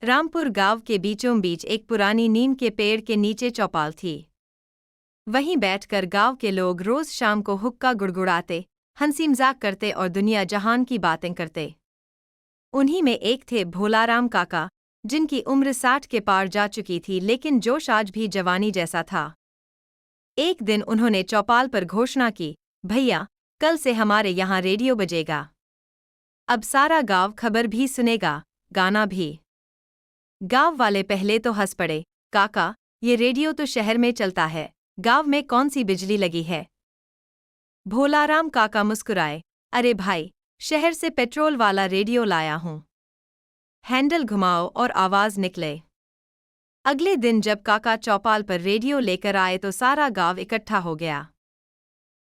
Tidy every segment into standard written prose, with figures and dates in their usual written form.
रामपुर गांव के बीचों बीच एक पुरानी नीम के पेड़ के नीचे चौपाल थी। वहीं बैठकर गांव के लोग रोज शाम को हुक्का गुड़गुड़ाते, हंसी मजाक करते और दुनिया जहान की बातें करते। उन्हीं में एक थे भोलाराम काका, जिनकी उम्र 60 के पार जा चुकी थी, लेकिन जोश आज भी जवानी जैसा था। एक दिन उन्होंने चौपाल पर घोषणा की, भैया, कल से हमारे यहाँ रेडियो बजेगा। अब सारा गांव खबर भी सुनेगा, गाना भी। गांव वाले पहले तो हंस पड़े, काका, ये रेडियो तो शहर में चलता है, गांव में कौन सी बिजली लगी है। भोलाराम काका मुस्कुराए, अरे भाई, शहर से पेट्रोल वाला रेडियो लाया हूं। हैंडल घुमाओ और आवाज निकले। अगले दिन जब काका चौपाल पर रेडियो लेकर आए तो सारा गांव इकट्ठा हो गया।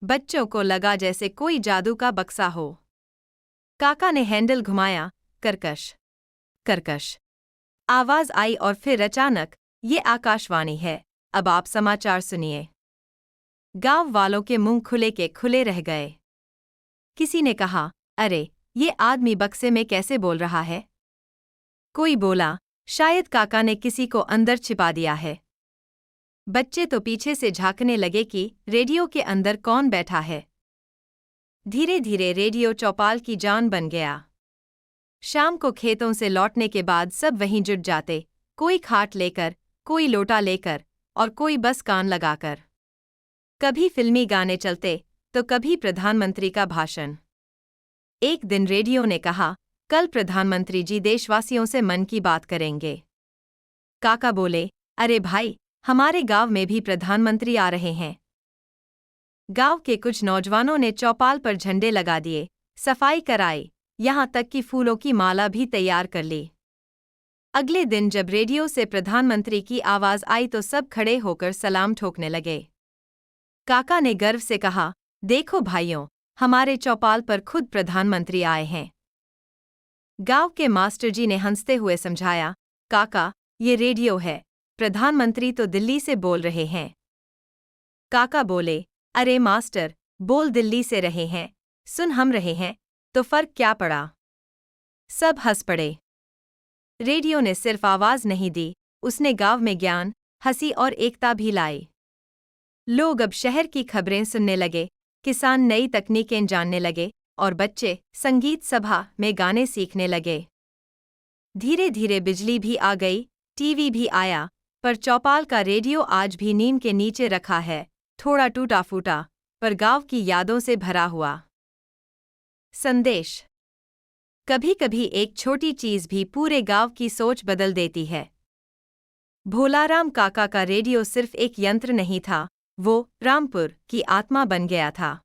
बच्चों को लगा जैसे कोई जादू का बक्सा हो। काका ने हैंडल घुमाया, करकश करकश आवाज आई और फिर अचानक, ये आकाशवाणी है, अब आप समाचार सुनिए। गांव वालों के मुंह खुले के खुले रह गए। किसी ने कहा, अरे, ये आदमी बक्से में कैसे बोल रहा है। कोई बोला, शायद काका ने किसी को अंदर छिपा दिया है। बच्चे तो पीछे से झांकने लगे कि रेडियो के अंदर कौन बैठा है। धीरे धीरे रेडियो चौपाल की जान बन गया। शाम को खेतों से लौटने के बाद सब वहीं जुट जाते, कोई खाट लेकर, कोई लोटा लेकर और कोई बस कान लगाकर। कभी फिल्मी गाने चलते तो कभी प्रधानमंत्री का भाषण। एक दिन रेडियो ने कहा, कल प्रधानमंत्री जी देशवासियों से मन की बात करेंगे। काका बोले, अरे भाई, हमारे गांव में भी प्रधानमंत्री आ रहे हैं। गांव के कुछ नौजवानों ने चौपाल पर झंडे लगा दिए, सफाई कराई, यहां तक कि फूलों की माला भी तैयार कर ली। अगले दिन जब रेडियो से प्रधानमंत्री की आवाज आई तो सब खड़े होकर सलाम ठोकने लगे। काका ने गर्व से कहा, देखो भाइयों, हमारे चौपाल पर खुद प्रधानमंत्री आए हैं। गांव के मास्टर जी ने हंसते हुए समझाया, काका, ये रेडियो है, प्रधानमंत्री तो दिल्ली से बोल रहे हैं। काका बोले, अरे मास्टर, बोल दिल्ली से रहे हैं, सुन हम रहे हैं, तो फर्क क्या पड़ा। सब हंस पड़े। रेडियो ने सिर्फ आवाज नहीं दी, उसने गांव में ज्ञान, हंसी और एकता भी लाई। लोग अब शहर की खबरें सुनने लगे, किसान नई तकनीकें जानने लगे और बच्चे संगीत सभा में गाने सीखने लगे। धीरे धीरे बिजली भी आ गई, टीवी भी आया, पर चौपाल का रेडियो आज भी नीम के नीचे रखा है, थोड़ा टूटा फूटा, पर गांव की यादों से भरा हुआ। संदेश। कभी कभी एक छोटी चीज भी पूरे गांव की सोच बदल देती है। भोलाराम काका का रेडियो सिर्फ एक यंत्र नहीं था, वो रामपुर की आत्मा बन गया था।